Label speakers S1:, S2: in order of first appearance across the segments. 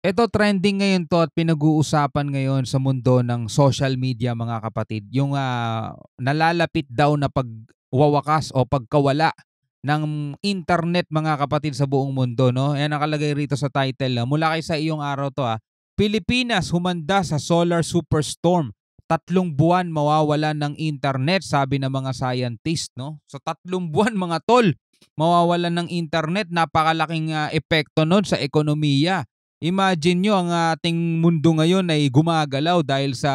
S1: Ito trending ngayon 'to at pinag-uusapan ngayon sa mundo ng social media mga kapatid, yung, nalalapit daw na pagwawakas o pagkawala ng internet mga kapatid sa buong mundo 'no. Ayan nakalagay rito sa title, mula kay sa iyong araw 'to, Pilipinas humanda sa solar superstorm, 3 buwan mawawalan ng internet sabi ng mga scientist 'no. So 3 buwan mga tol, mawawalan ng internet, napakalaking, epekto nun sa ekonomiya. Imagine nyo ang ating mundo ngayon ay gumagalaw dahil sa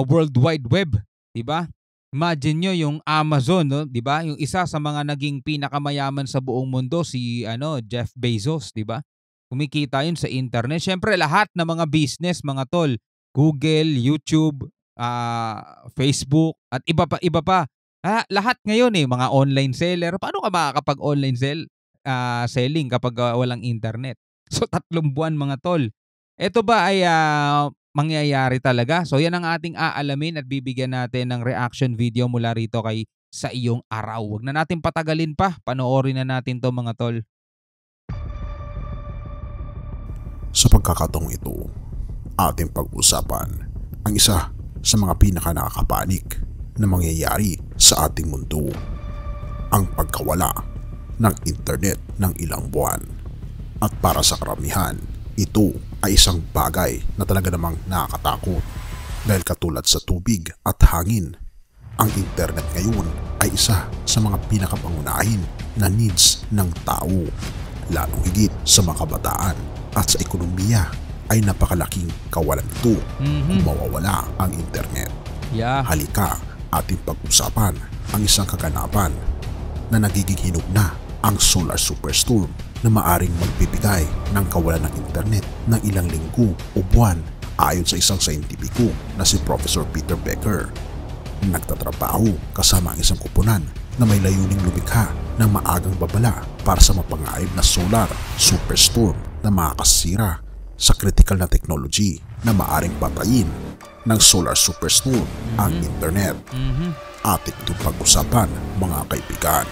S1: World Wide Web, 'di ba? Imagine nyo yung Amazon, no, 'di ba? Yung isa sa mga naging pinakamayaman sa buong mundo si Jeff Bezos, 'di ba? Kumikita 'yun sa internet. Siyempre lahat ng mga business, mga tol, Google, YouTube, Facebook at iba pa. Lahat ngayon mga online seller. Paano ka makakapag-online selling kapag walang internet? So 3 buwan mga tol. Ito ba ay mangyayari talaga? So yan ang ating aalamin at bibigyan natin ng reaction video mula rito kay sa iyong araw. Wag na natin patagalin pa. Panoorin na natin 'to mga tol.
S2: Sa pagkakataong ito, ating pag-usapan ang isa sa mga pinaka-nakakapanik na mangyayari sa ating mundo, ang pagkawala ng internet ng ilang buwan. At para sa karamihan, ito ay isang bagay na talaga namang nakakatakot dahil katulad sa tubig at hangin, ang internet ngayon ay isa sa mga pinakapangunahin na needs ng tao, lalong higit sa mga kabataan at sa ekonomiya ay napakalaking kawalan ito kung mawawala ang internet.
S1: Yeah.
S2: Halika ating pag-usapan ang isang kaganapan na nagiging hinog na ang solar superstorm na maaring magbibigay ng kawalan ng internet ng ilang linggo o buwan ayon sa isang scientifico na si Professor Peter Becker. Nagtatrabaho kasama ang isang kupunan na may layuning lumikha ng maagang babala para sa mapangaib na solar superstorm na makakasira sa critical na technology na maaring patayin ng solar superstorm ang internet. Ating itong pag-usapan mga kaibigan.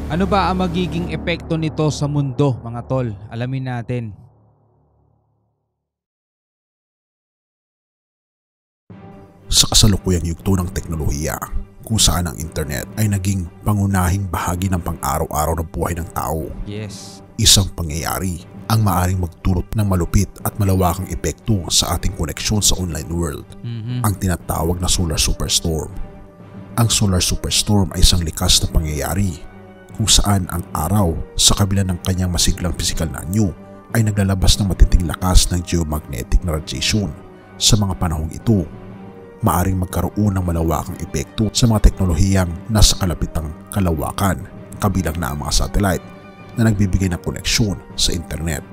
S1: Ano ba ang magiging epekto nito sa mundo mga tol? Alamin natin.
S2: Sa kasalukuyang yugto ng teknolohiya, kung saan ang internet ay naging pangunahing bahagi ng pang-araw-araw na buhay ng tao.
S1: Yes.
S2: Isang pangyayari ang maaring magdulot ng malupit at malawakang epekto sa ating koneksyon sa online world, ang tinatawag na solar superstorm. Ang solar superstorm ay isang likas na pangyayari kung saan ang araw sa kabila ng kanyang masiglang pisikal na anyo ay naglalabas ng matinding lakas ng geomagnetic na radiation. Sa mga panahong ito, maaring magkaroon ng malawakang epekto sa mga teknolohiyang nasa kalapitang kalawakan, kabilang na ang mga satellite na nagbibigay ng koneksyon sa internet.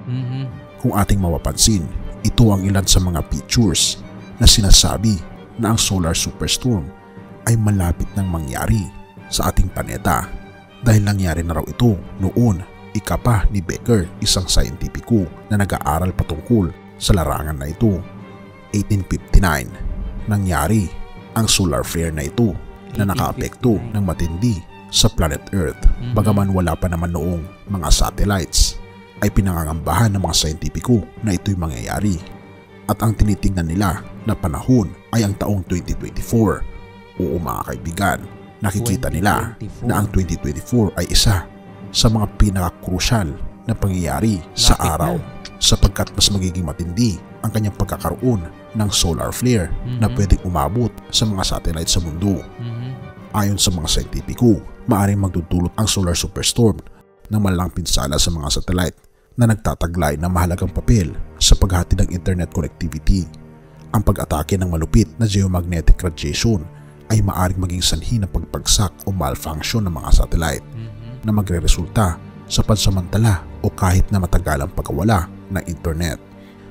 S2: Kung ating mapapansin, ito ang ilan sa mga features na sinasabi na ang solar superstorm ay malapit nang mangyari sa ating planeta dahil nangyari na raw ito noon ikapa ni Becker, isang scientifico na nag-aaral patungkol sa larangan na ito. 1859, nangyari ang solar flare na ito na nakaapekto ng matindi sa planet Earth. Bagaman wala pa naman noong mga satellites, ay pinangangambahan ng mga scientifico na ito'y mangyayari. At ang tinitingnan nila na panahon ay ang taong 2024. Oo mga kaibigan, nakikita nila na ang 2024 ay isa sa mga pinaka-crucial na pangyayari sa araw sapagkat mas magiging matindi ang kanyang pagkakaroon ng solar flare na pwedeng umabot sa mga satellite sa mundo. Ayon sa mga scientifico, maaaring magdudulot ang solar superstorm ng malalang pinsala sa mga satellite na nagtataglay ng mahalagang papel sa paghatid ng internet connectivity. Ang pag-atake ng malupit na geomagnetic radiation ay maaaring maging sanhi ng pagpagsak o malfunction ng mga satellite na magre-resulta sa pansamantala o kahit na matagalang pagkawala ng internet.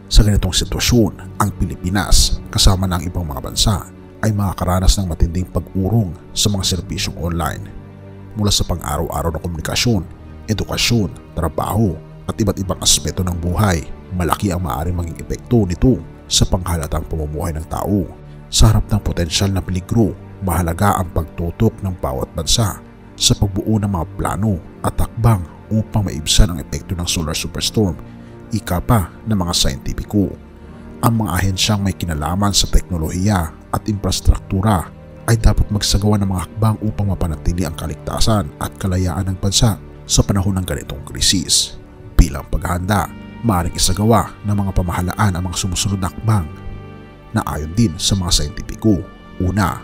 S2: Sa ganitong sitwasyon, ang Pilipinas kasama ng ibang mga bansa ay makakaranas ng matinding pag-urong sa mga serbisyong online mula sa pang-araw-araw na komunikasyon, edukasyon, trabaho at iba't ibang aspeto ng buhay. Malaki ang maaaring maging epekto nito sa panghalatang pamumuhay ng tao. Sa harap ng potensyal na peligro, mahalaga ang pagtutok ng bawat bansa sa pagbuo ng mga plano at takbang upang maibsan ang epekto ng solar superstorm Ika pa ng mga scientifico. Ang mga ahensyang may kinalaman sa teknolohiya at infrastruktura ay dapat magsagawa ng mga hakbang upang mapanatili ang kaligtasan at kalayaan ng bansa sa panahon ng ganitong krisis. Bilang paghahanda, maaaring isagawa ng mga pamahalaan ang mga sumusunod na hakbang na ayon din sa mga scientifico. Una,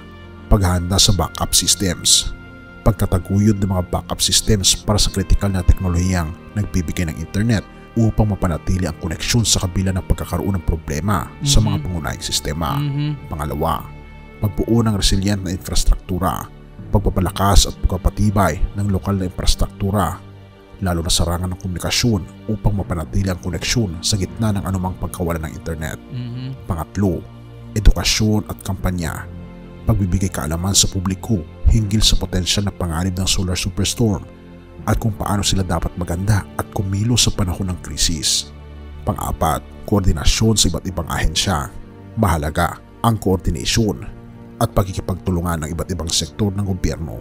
S2: paghahanda sa backup systems. Pagtataguyod ng mga backup systems para sa kritikal na teknolohiyang nagbibigay ng internet upang mapanatili ang koneksyon sa kabila ng pagkakaroon ng problema sa mga pangunahing sistema. Pangalawa, pagbuo ng resilient na infrastruktura, pagpapalakas at pagpapatibay ng lokal na infrastruktura, lalo na sarangan ng komunikasyon upang mapanatili ang koneksyon sa gitna ng anumang pagkawalan ng internet. Pangatlo, edukasyon at kampanya, pagbibigay kaalaman sa publiko hinggil sa potensyal na panganib ng solar superstorm at kung paano sila dapat maganda at kumilos sa panahon ng krisis. Pang-apat, koordinasyon sa iba't ibang ahensya. Mahalaga ang koordinasyon at pagkikipagtulungan ng iba't ibang sektor ng gobyerno,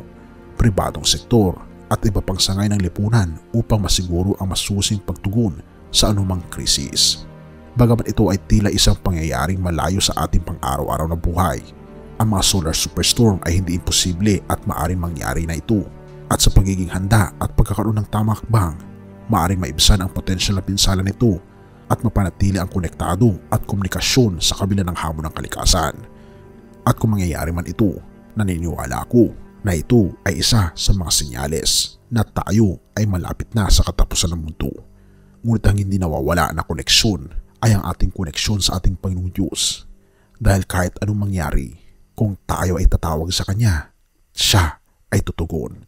S2: pribadong sektor at iba pang sangay ng lipunan upang masiguro ang masusing pagtugon sa anumang krisis. Bagaman ito ay tila isang pangyayaring malayo sa ating pang-araw-araw na buhay, ang mga solar superstorm ay hindi imposible at maaaring mangyari na ito. At sa pagiging handa at pagkakaroon ng tamang hakbang, maaaring maibsan ang potensyal na pinsala nito at mapanatili ang konektado at komunikasyon sa kabila ng hamon ng kalikasan. At kung mangyayari man ito, naniniwala ako na ito ay isa sa mga senyales na tayo ay malapit na sa katapusan ng mundo. Ngunit ang hindi nawawala na koneksyon ay ang ating koneksyon sa ating Panginoong Diyos. Dahil kahit anong mangyari, kung tayo ay tatawag sa Kanya, Siya ay tutugon.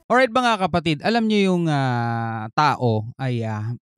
S1: Alright mga kapatid, alam nyo yung tao ay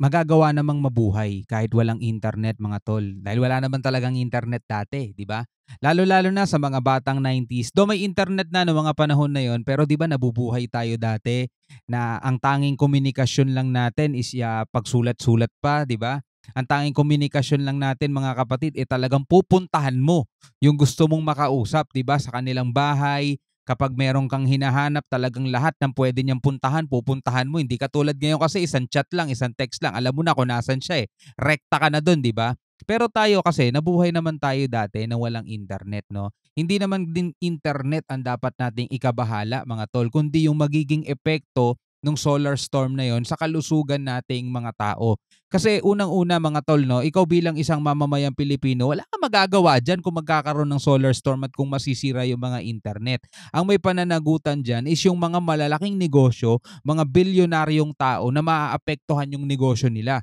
S1: magagawa namang mabuhay kahit walang internet mga tol. Dahil wala naman talagang internet dati, di ba? Lalo-lalo na sa mga batang 90s. Do may internet na noong mga panahon na yon, pero di ba nabubuhay tayo dati na ang tanging komunikasyon lang natin is pagsulat-sulat pa, di ba? Ang tanging komunikasyon lang natin mga kapatid talagang pupuntahan mo yung gusto mong makausap, di ba? Sa kanilang bahay. Kapag meron kang hinahanap, talagang lahat ng pwede niyang puntahan, pupuntahan mo. Hindi katulad ngayon kasi isang chat lang, isang text lang. Alam mo na kung nasan siya eh. Rekta ka na doon, di ba? Pero tayo kasi, nabuhay naman tayo dati na walang internet, no? Hindi naman din internet ang dapat nating ikabahala, mga tol, kundi yung magiging epekto nung solar storm na yon sa kalusugan nating mga tao. Kasi unang-una mga tol, no, ikaw bilang isang mamamayang Pilipino, wala kang magagawa dyan kung magkakaroon ng solar storm at kung masisira yung mga internet. Ang may pananagutan dyan is yung mga malalaking negosyo, mga bilyonaryong tao na maaapektuhan yung negosyo nila.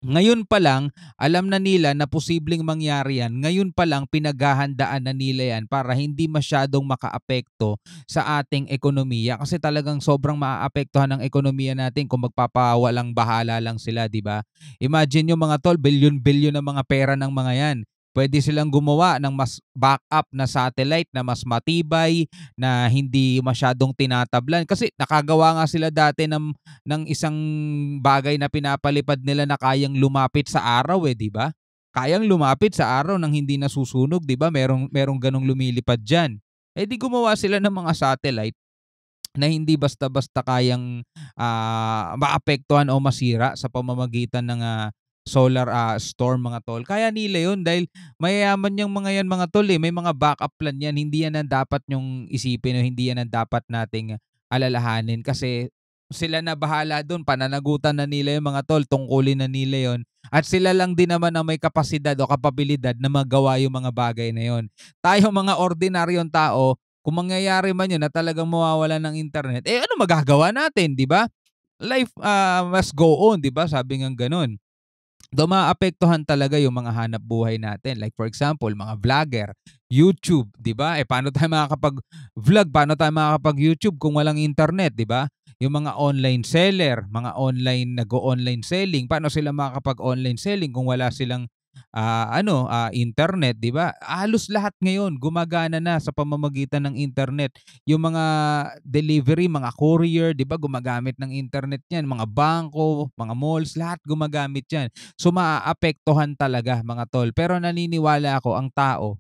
S1: Ngayon pa lang, alam na nila na posibleng mangyari yan. Ngayon pa lang, pinaghahandaan na nila yan para hindi masyadong makaapekto sa ating ekonomiya. Kasi talagang sobrang maaapektuhan ng ekonomiya natin kung magpapawalang bahala lang sila, di ba? Imagine yung mga tol, bilyon-bilyon na mga pera ng mga yan. Pwede silang gumawa ng mas backup na satellite na mas matibay, na hindi masyadong tinatablan. Kasi nakagawa nga sila dati ng isang bagay na pinapalipad nila na kayang lumapit sa araw di ba? Kayang lumapit sa araw nang hindi nasusunog, di ba? Merong ganong lumilipad diyan. Di gumawa sila ng mga satellite na hindi basta-basta kayang maapektuhan o masira sa pamamagitan ng solar storm mga tol. Kaya nila yun dahil mayayaman yung mga yan mga tol may mga backup plan yan. Hindi yan ang dapat nyong isipin o hindi yan ang dapat nating alalahanin kasi sila na bahala doon. Pananagutan na nila yung mga tol, tungkulin na nila yon. At sila lang din naman ang may kapasidad o kapabilidad na magawa yung mga bagay na yon. Tayo mga ordinaryong tao, kung mangyayari man yun na talagang mawawala ng internet, ano magagawa natin, di ba? Life must go on, di ba? Sabi nga ganun. Do maapektuhan talaga yung mga hanap buhay natin. Like for example, mga vlogger, YouTube, 'di ba? Paano tayo makakapag-vlog, paano tayo makakapag-YouTube kung walang internet, 'di ba? Yung mga online seller, mga online nag-o-online selling, paano sila makakapag-online selling kung wala silang internet, 'di ba? Halos lahat ngayon gumagana na sa pamamagitan ng internet. Yung mga delivery, mga courier, 'di ba, gumagamit ng internet 'yan, mga bangko, mga malls, lahat gumagamit 'yan. So maaapektuhan talaga mga tol. Pero naniniwala ako ang tao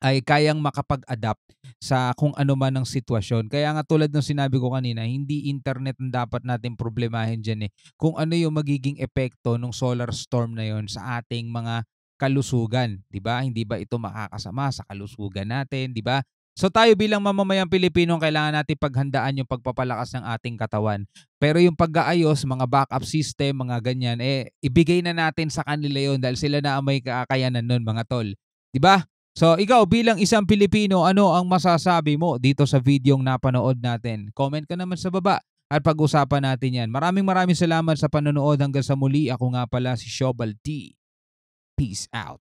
S1: ay kayang makapag-adapt sa kung ano man ang sitwasyon. Kaya nga tulad ng sinabi ko kanina, hindi internet ang dapat natin problemahin diyan, eh, kung ano yung magiging epekto ng solar storm na yon sa ating mga kalusugan, 'di ba? Hindi ba ito makakasama sa kalusugan natin, 'di ba? So tayo bilang mamamayang Pilipino, kailangan natin paghandaan yung pagpapalakas ng ating katawan. Pero yung pag-aayos, mga backup system, mga ganyan, eh ibigay na natin sa kanila yon dahil sila na ang may kakayanan nun, mga tol. 'Di ba? So ikaw bilang isang Pilipino, ano ang masasabi mo dito sa videong napanood natin? Comment ka naman sa baba at pag-usapan natin yan. Maraming maraming salamat sa panonood. Hanggang sa muli, ako nga pala si Shobal T. Peace out.